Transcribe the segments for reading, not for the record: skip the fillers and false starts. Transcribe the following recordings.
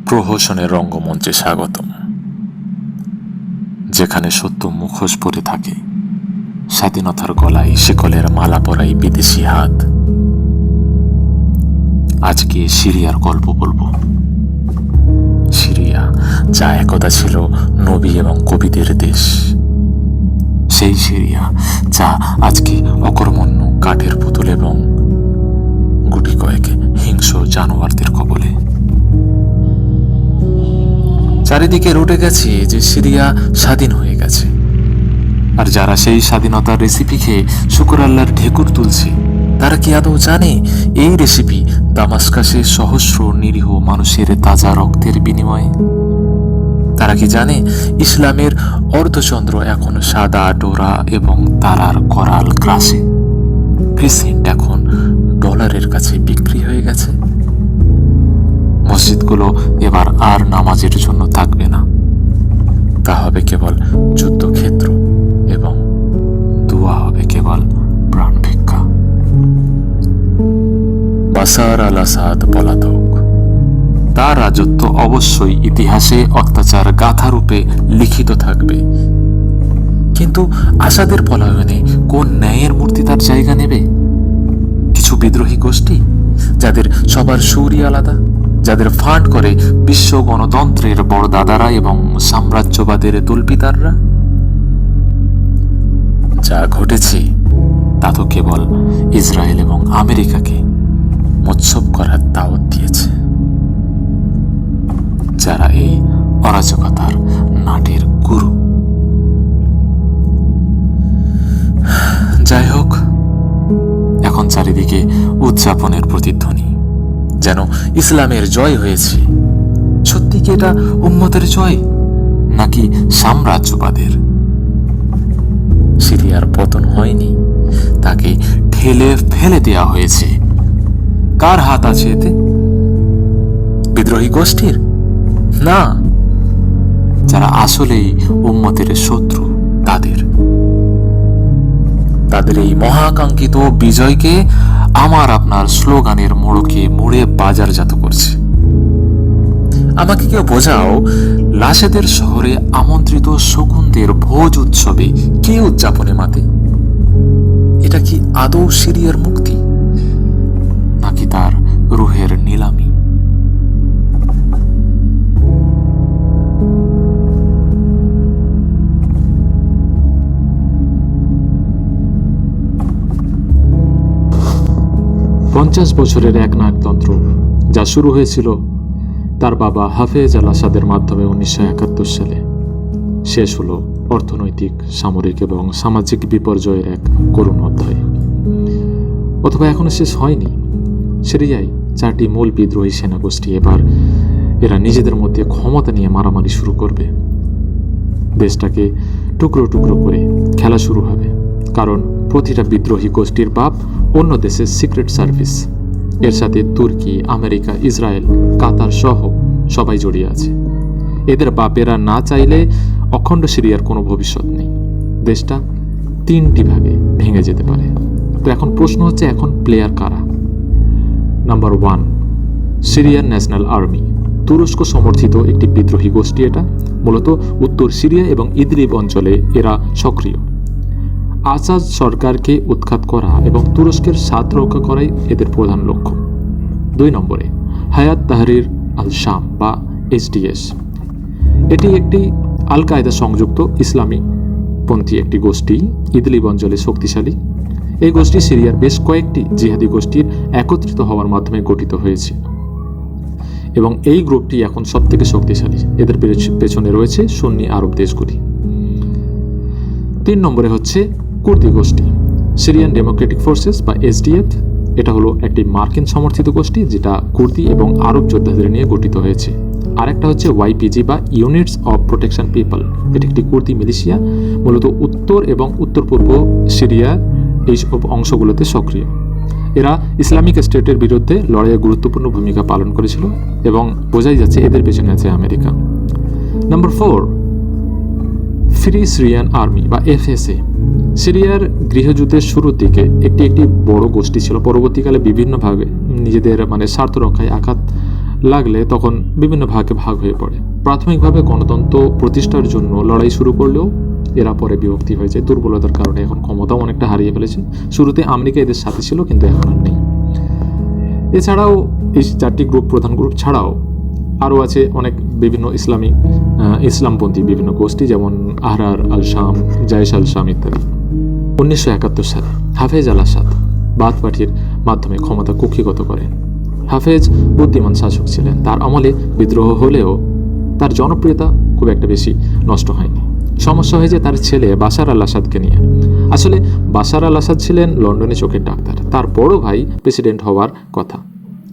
প্রহসনের রঙ্গমঞ্চে স্বাগতম, যেখানে সত্য মুখোশ পরে থাকে, স্বাধীনতার গলায় শিকলের মালা পরাই বিদেশি হাত। আজকে সিরিয়ার গল্প বলবো। সিরিয়া, যা একদা ছিল নবী এবং কবিদের দেশ, সেই সিরিয়া যা আজকে অকর্মণ্য কাঠের পুতুল এবং গুটি কয়েক হিংস্র জানোয়ারদের কবলে। চারিদিকে রটে গেছে যে সিরিয়া স্বাধীন হয়ে গেছে, আর যারা সেই স্বাধীনতার রেসিপি খেয়ে শুকর আল্লাহর ঢেকুর তুলছে, তারা কি আদৌ জানে এই রেসিপি দামাস্কাসে সহস্র নিরীহ মানুষের তাজা রক্তের বিনিময়ে? তারা কি জানে ইসলামের অর্ধচন্দ্র এখন সাদা ডোরা এবং তারার করাল গ্রাসে? ক্রিসেন্ট এখন ডলারের কাছে বিক্রি হয়ে গেছে। মসজিদগুলো এবার আর নামাজের জন্য থাকবে না, তা হবে কেবল যুদ্ধক্ষেত্র, এবং দোয়া হবে কেবল প্রাণ ভিক্ষা। বাশার আল আসাদ পলাতক, তার রাজত্ব অবশ্যই ইতিহাসে অত্যাচার গাথারূপে লিখিত থাকবে, কিন্তু আসাদের পলায়নে কোন ন্যায়ের মূর্তি তার জায়গা নেবে? কিছু বিদ্রোহী গোষ্ঠী, যাদের সবার সুরই আলাদা, যাদের ফান্ড করে বিশ্ব গণতন্ত্রের বড় দাদারা এবং সাম্রাজ্যবাদের দোলপিতাররা। যা ঘটেছে তা তো কেবল ইসরায়েল এবং আমেরিকাকে মোৎসব করার দাওয়াত দিয়েছে, যারা এই অরাজকতার নাটের গুরু। যাই হোক, এখন চারিদিকে উদযাপনের প্রতিধ্বনি, যেন ইসলামের জয় হয়েছে। সত্যি কি এটা উম্মতের জয়, নাকি সাম্রাজ্যবাদের? সিরিয়ার পতন হয়নি, তাকে ঠেলে ফেলে দেওয়া হয়েছে। কার হাত আছে এতে? বিদ্রোহী গোষ্ঠীর? না, যারা আসলেই উম্মতের শত্রু, তাদের এই মহাকাঙ্ক্ষিত বিজয়কে আমার আপনার স্লোগানের মোড়কে মুড়ে বাজারজাত করছে। আমাকে কেউ বোঝাও, লাশেদের শহরে আমন্ত্রিত শকুনদের ভোজ উৎসবে কে উদযাপনে মাতে? এটা কি আদৌ সিরিয়ার মুক্তি, নাকি তার রুহের নিলামি? পঞ্চাশ বছরের এক নায়কতন্ত্র, যা শুরু হয়েছিল তার বাবা হাফেজ আল আসাদের মাধ্যমে 1971 সালে, শেষ হলো অর্থনৈতিক, সামরিক এবং সামাজিক বিপর্যয়ের এক করুণ অধ্যায়। অথবা এখনো শেষ হয়নি। সিরিয়ায় 4টি মূল বিদ্রোহী সেনাগোষ্ঠী, এবার এরা নিজেদের মধ্যে ক্ষমতা নিয়ে মারামারি শুরু করবে। দেশটাকে টুকরো টুকরো করে খেলা শুরু হবে, কারণ প্রতিটা বিদ্রোহী গোষ্ঠীর বাপ অন্য দেশের সিক্রেট সার্ভিস। এর সাথে তুর্কি, আমেরিকা, ইসরায়েল, কাতার সহ সবাই জড়িয়ে আছে। এদের বাপেরা না চাইলে অখণ্ড সিরিয়ার কোনো ভবিষ্যৎ নেই। দেশটা 3টি ভাগে ভেঙে যেতে পারে। তো এখন প্রশ্ন হচ্ছে, এখন প্লেয়ার কারা? নাম্বার 1, সিরিয়ান ন্যাশনাল আর্মি, তুরস্ক সমর্থিত একটি বিদ্রোহী গোষ্ঠী। এটা মূলত উত্তর সিরিয়া এবং ইদলিব অঞ্চলে এরা সক্রিয়। আসাদ সরকারকে উৎখাত করা এবং তুরস্কের স্বার্থ রক্ষা করাই এদের প্রধান লক্ষ্য। 2 নম্বরে, হায়াত তাহরির আল শাম বা HTS। এটি একটি আল কায়দা সংযুক্ত ইসলামী পন্থী একটি গোষ্ঠী, ইদলিব অঞ্চলে শক্তিশালী। এই গোষ্ঠী সিরিয়ার বেশ কয়েকটি জিহাদি গোষ্ঠীর একত্রিত হওয়ার মাধ্যমে গঠিত হয়েছে, এবং এই গ্রুপটি এখন সবথেকে শক্তিশালী। এদের পেছনে রয়েছে সুন্নি আরব দেশগুলি। 3 নম্বরে হচ্ছে কুর্দি গোষ্ঠী, সিরিয়ান ডেমোক্রেটিক ফোর্সেস বা SDF। এটা হলো একটি মার্কিন সমর্থিত গোষ্ঠী, যেটা কুর্দি এবং আরব যোদ্ধাদের নিয়ে গঠিত হয়েছে। আরেকটা হচ্ছে YPG বা ইউনিটস অফ প্রোটেকশন পিপল। এটি একটি কুর্দি মিলিশিয়া, মূলত উত্তর এবং উত্তর পূর্ব সিরিয়া এই সব অংশগুলোতে সক্রিয়। এরা ইসলামিক স্টেটের বিরুদ্ধে লড়াইয়ে গুরুত্বপূর্ণ ভূমিকা পালন করেছিল, এবং বোঝাই যাচ্ছে এদের পেছনে আছে America. Number 4, free Syrian army বা FSA। সিরিয়ার গৃহযুদ্ধের শুরুর দিকে একটি বড় গোষ্ঠী ছিল, পরবর্তীকালে বিভিন্নভাবে নিজেদের স্বার্থ রক্ষায় আঘাত লাগলে তখন বিভিন্ন ভাগে ভাগ হয়ে পড়ে। প্রাথমিকভাবে গণতন্ত্র প্রতিষ্ঠার জন্য লড়াই শুরু করলেও এরা পরে বিভক্তি হয়ে যায় দুর্বলতার কারণে। এখন ক্ষমতাও অনেকটা হারিয়ে ফেলেছে। শুরুতে আমেরিকা এদের সাথে ছিল, কিন্তু এখন আর নেই। এছাড়াও এই 4টি গ্রুপ, প্রধান গ্রুপ ছাড়াও আরও আছে অনেক বিভিন্ন ইসলামপন্থী বিভিন্ন গোষ্ঠী, যেমন আহরার আল শাম, জায়েশ আল শাম ইত্যাদি। 1971 সালে হাফেজ আল আসাদ বাথ পার্টির মাধ্যমে ক্ষমতা কুক্ষিগত করেন। হাফেজ বুদ্ধিমান শাসক ছিলেন। তার আমলে বিদ্রোহ হলেও তার জনপ্রিয়তা খুব একটা বেশি নষ্ট হয়নি। সমস্যা হয়েছে তার ছেলে বাশার আল আসাদকে নিয়ে। আসলে বাশার আল আসাদ ছিলেন লন্ডনে চোখের ডাক্তার। তার বড় ভাই প্রেসিডেন্ট হওয়ার কথা,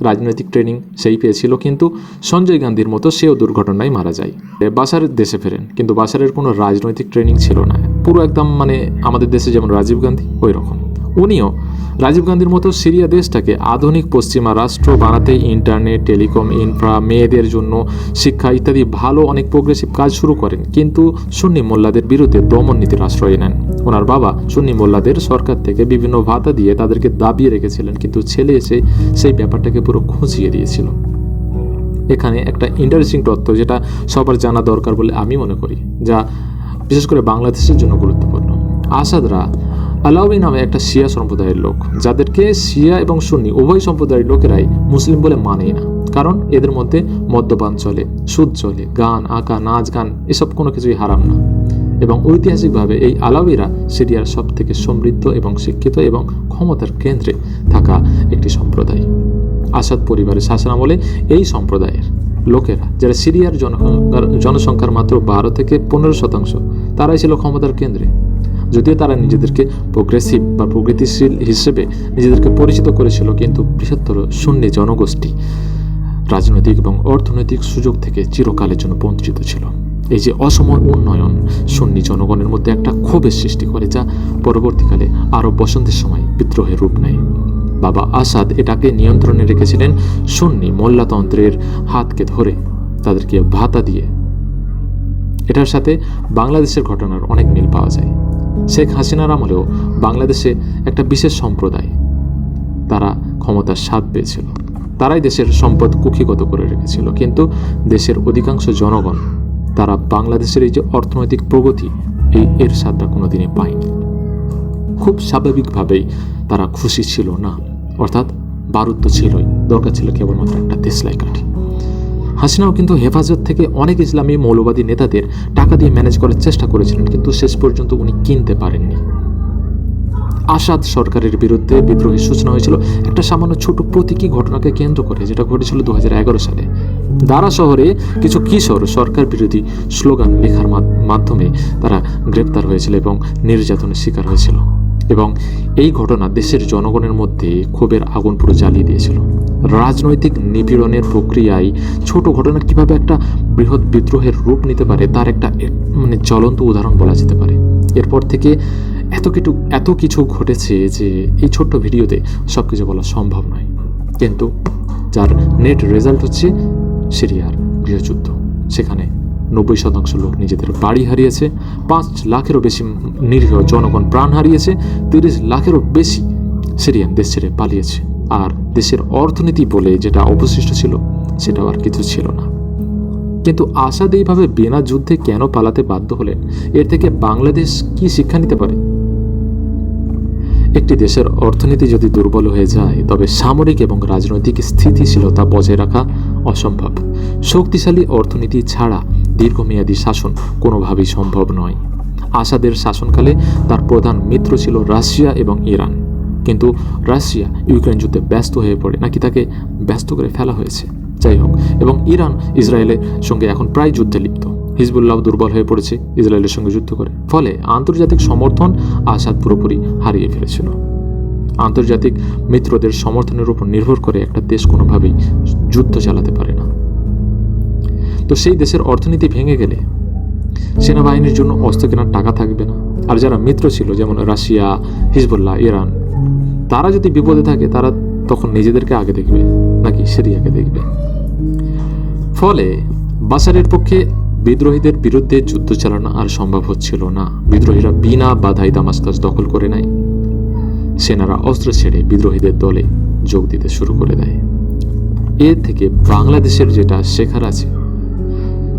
রাজনৈতিক ট্রেনিং সেই পেয়েছিল, কিন্তু সঞ্জয় গান্ধীর মতো সেও দুর্ঘটনায় মারা যায়। বাশার দেশে ফেরেন, কিন্তু বাশারের কোনো রাজনৈতিক ট্রেনিং ছিল না, পুরো একদম আমাদের দেশে যেমন রাজীব গান্ধী ওই রকম। উনিও রাজীব গান্ধীর মতো সিরিয়া দেশটাকে আধুনিক পশ্চিমা রাষ্ট্র বানাতে ইন্টারনেট, টেলিকম ইনফ্রা, মেয়েদের জন্য শিক্ষা ইত্যাদি ভালো অনেক প্রোগ্রেসিভ কাজ শুরু করেন, কিন্তু সুন্নি মোল্লাদের বিরুদ্ধে দমন নীতির আশ্রয় নেন। ওনার বাবা সুন্নি মোল্লাদের সরকার থেকে বিভিন্ন ভাতা দিয়ে তাদেরকে দাবিয়ে রেখেছিলেন, কিন্তু ছেলে এসে সেই ব্যাপারটাকে পুরো খুঁজিয়ে দিয়েছিল। এখানে একটা ইন্টারেস্টিং তথ্য যেটা সবার জানা দরকার বলে আমি মনে করি, যা বিশেষ করে বাংলাদেশের জন্য গুরুত্বপূর্ণ। আসাদরা আলাউই নামে একটা শিয়া সম্প্রদায়ের লোক, যাদেরকে শিয়া এবং সুন্নি উভয় সম্প্রদায়ের লোকেরাই মুসলিম বলে মানেই না, কারণ এদের মধ্যে মদ্যপান চলে, সুদ চলে, গান, আঁকা, নাচ গান এসব কোনো কিছুই হারাম না। এবং ঐতিহাসিকভাবে এই আলাউইরা সিরিয়ার সব থেকে সমৃদ্ধ এবং শিক্ষিত এবং ক্ষমতার কেন্দ্রে থাকা একটি সম্প্রদায়। আসাদ পরিবারের শাসনামলে এই সম্প্রদায়ের লোকেরা, যারা সিরিয়ার জনসংখ্যার মাত্র 12 থেকে 15%, তারাই ছিল ক্ষমতার কেন্দ্রে। যদিও তারা নিজেদেরকে প্রোগ্রেসিভ বা প্রগতিশীল হিসেবে নিজেদেরকে পরিচিত করেছিল, কিন্তু বৃহত্তর সুন্নি জনগোষ্ঠী রাজনৈতিক এবং অর্থনৈতিক সুযোগ থেকে চিরকালের জন্য বঞ্চিত ছিল। এই যে অসম উন্নয়ন সুন্নি জনগণের মধ্যে একটা ক্ষোভের সৃষ্টি করে, যা পরবর্তীকালে আরব বসন্তের সময় বিদ্রোহের রূপ নেয়। বাবা আসাদ এটাকে নিয়ন্ত্রণে রেখেছিলেন সুন্নি মোল্লাতন্ত্রের হাতকে ধরে, তাদেরকে ভাতা দিয়ে। এটার সাথে বাংলাদেশের ঘটনার অনেক মিল পাওয়া যায়। শেখ হাসিনার আমলেও বাংলাদেশে একটা বিশেষ সম্প্রদায় তারা ক্ষমতার স্বাদ পেয়েছিল, তারাই দেশের সম্পদ কুক্ষিগত করে রেখেছিল, কিন্তু দেশের অধিকাংশ জনগণ তারা বাংলাদেশের এই যে অর্থনৈতিক প্রগতি এর স্বাদটা কোনোদিনই পায়নি। খুব স্বাভাবিকভাবেই তারা খুশি ছিল না, অর্থাৎ বারুদ তো ছিলই, দরকার ছিল কেবলমাত্র একটা দেশলাই কাঠি। হাসিনাও কিন্তু হেফাজত থেকে অনেক ইসলামী মৌলবাদী নেতাদের টাকা দিয়ে ম্যানেজ করার চেষ্টা করেছিলেন, কিন্তু শেষ পর্যন্ত উনি কিনতে পারেননি। আসাদ সরকারের বিরুদ্ধে বিদ্রোহের সূচনা হয়েছিল একটা সামান্য ছোট প্রতীকী ঘটনাকে কেন্দ্র করে, যেটা ঘটেছিল 2011 সালে। দারা শহরে কিছু কিশোর সরকার বিরোধী স্লোগান লেখার মাধ্যমে তারা গ্রেপ্তার হয়েছিল এবং নির্যাতনের শিকার হয়েছিল, এবং এই ঘটনা দেশের জনগণের মধ্যে ক্ষোভের আগুন পুরো জ্বালিয়ে দিয়েছিল। রাজনৈতিক নিপীড়নের প্রক্রিয়ায় ছোট ঘটনা কিভাবে একটা বৃহৎ বিদ্রোহের রূপ নিতে পারে তার একটা জ্বলন্ত উদাহরণ বলা যেতে পারে। এরপর থেকে এত কিছু ঘটেছে যে এই ছোট্ট ভিডিওতে সব কিছু বলা সম্ভব নয়, কিন্তু যার নেট রেজাল্ট হচ্ছে সিরিয়ার গৃহযুদ্ধ। সেখানে 90% লোক নিজেদের বাড়ি হারিয়েছে, 5 লাখেরও বেশি নিরীহ জনগণ প্রাণ হারিয়েছে, 30 লাখেরও বেশি সিরিয়ান দেশ ছেড়ে পালিয়েছে, আর দেশের অর্থনীতি বলে যেটা অবশিষ্ট ছিল সেটাও আর কিছু ছিল না। কিন্তু আসাদ এইভাবে বিনা যুদ্ধে কেন পালাতে বাধ্য হলেন? এর থেকে বাংলাদেশ কি শিক্ষা নিতে পারে? একটি দেশের অর্থনীতি যদি দুর্বল হয়ে যায়, তবে সামরিক এবং রাজনৈতিক স্থিতিশীলতা বজায় রাখা অসম্ভব। শক্তিশালী অর্থনীতি ছাড়া দীর্ঘমেয়াদী শাসন কোনোভাবেই সম্ভব নয়। আসাদের শাসনকালে তার প্রধান মিত্র ছিল রাশিয়া এবং ইরান, কিন্তু রাশিয়া ইউক্রেন যুদ্ধে ব্যস্ত হয়ে পড়ে, নাকি তাকে ব্যস্ত করে ফেলা হয়েছে, যাই হোক। এবং ইরান ইসরায়েলের সঙ্গে এখন প্রায় যুদ্ধে লিপ্ত। হিজবুল্লাহ দুর্বল হয়ে পড়েছে, ইসরায়েলের সঙ্গে যুদ্ধ করে। ফলে আন্তর্জাতিক সমর্থন আসাদ পুরোপুরি হারিয়ে ফেলেছিল। আন্তর্জাতিক মিত্রদের সমর্থনের উপর নির্ভর করে একটা দেশ কোনোভাবেই যুদ্ধ চালাতে পারে না। তো সেই দেশের অর্থনীতি ভেঙে গেলে সেনাবাহিনীর জন্য অস্ত্র কেনার টাকা থাকবে না। আর যারা মিত্র ছিল, যেমন রাশিয়া, হিজবুল্লাহ, ইরান, তারা যদি বিপদে থাকে, তারা তখন নিজেদেরকে আগে দেখবে নাকি সিরিয়াকে দেখবে? ফলে বাশারের পক্ষে বিদ্রোহীদের বিরুদ্ধে যুদ্ধ চালানো আর সম্ভব হচ্ছিল না। বিদ্রোহীরা বিনা বাধাই দামাস্কাস দখল করে নেয়। সেনারা অস্ত্র ছেড়ে বিদ্রোহীদের দলে যোগ দিতে শুরু করে দেয়। এর থেকে বাংলাদেশের যেটা শেখার আছে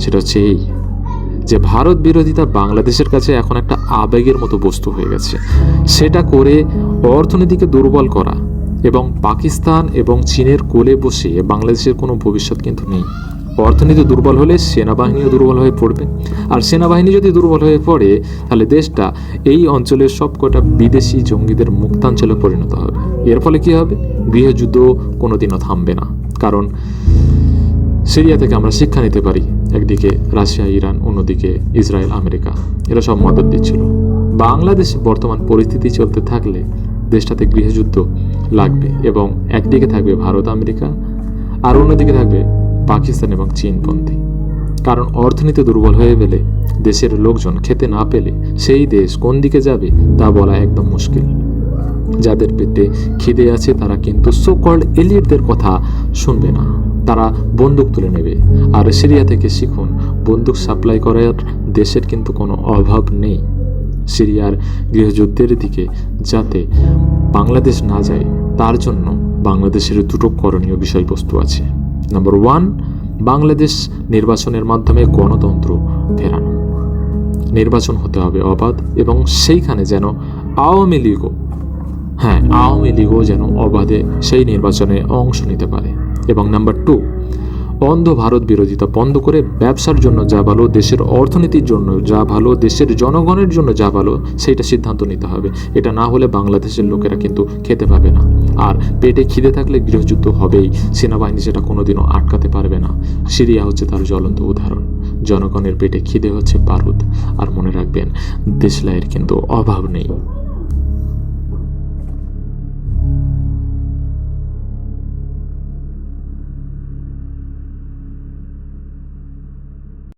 সেটা হচ্ছে এই, যে ভারত বিরোধিতা বাংলাদেশের কাছে এখন একটা আবেগের মতো বস্তু হয়ে গেছে। সেটা করে অর্থনীতিকে দুর্বল করা এবং পাকিস্তান এবং চীনের কোলে বসে বাংলাদেশের কোনো ভবিষ্যৎ কিন্তু নেই। অর্থনীতি দুর্বল হলে সেনাবাহিনীও দুর্বল হয়ে পড়বে, আর সেনাবাহিনী যদি দুর্বল হয়ে পড়ে তাহলে দেশটা এই অঞ্চলের সবকটা বিদেশি জঙ্গিদের মুক্তাঞ্চলে পরিণত হবে। এর ফলে কি হবে? গৃহযুদ্ধ কোনোদিনও থামবে না। কারণ সিরিয়া থেকে আমরা শিক্ষা নিতে পারি, একদিকে রাশিয়া, ইরান, অন্যদিকে ইসরায়েল, আমেরিকা, এরা সব মদত দিচ্ছিল। বাংলাদেশে বর্তমান পরিস্থিতি চলতে থাকলে দেশটাতে গৃহযুদ্ধ লাগবে, এবং একদিকে থাকবে ভারত, আমেরিকা, আর অন্যদিকে থাকবে পাকিস্তান এবং চীনপন্থী। কারণ অর্থনীতি দুর্বল হয়ে গেলে দেশের লোকজন খেতে না পেলে সেই দেশ কোন দিকে যাবে তা বলা একদম মুশকিল। যাদের পেটে খিদে আছে তারা কিন্তু সো কল্ড এলিটদের কথা শুনবে না, তারা বন্দুক তুলে নেবে। আর সিরিয়া থেকে শিখুন, বন্দুক সাপ্লাই করার দেশের কিন্তু কোনো অভাব নেই। সিরিয়ার গৃহযুদ্ধের দিকে যাতে বাংলাদেশ না যায় তার জন্য বাংলাদেশের দুটো করণীয় বিষয়বস্তু আছে। নাম্বার 1, বাংলাদেশ নির্বাচনের মাধ্যমে গণতন্ত্র ফেরানো। নির্বাচন হতে হবে অবাধ, এবং সেইখানে যেন আওয়ামী লীগও যেন অবাধে সেই নির্বাচনে অংশ নিতে পারে। এবং নাম্বার 2, অন্ধ ভারত বিরোধিতা বন্ধ করে ব্যবসার জন্য যা ভালো, দেশের অর্থনীতির জন্য যা ভালো, দেশের জনগণের জন্য যা ভালো সেইটা সিদ্ধান্ত নিতে হবে। এটা না হলে বাংলাদেশের লোকেরা কিন্তু খেতে পাবে না। আর পেটে খিদে থাকলে গৃহযুদ্ধ হবেই, সেনাবাহিনী সেটা কোনোদিনও আটকাতে পারবে না। সিরিয়া হচ্ছে তার জ্বলন্ত উদাহরণ। জনগণের পেটে খিদে হচ্ছে বারুদ। আর মনে রাখবেন, দেশলাইয়ের কিন্তু অভাব নেই।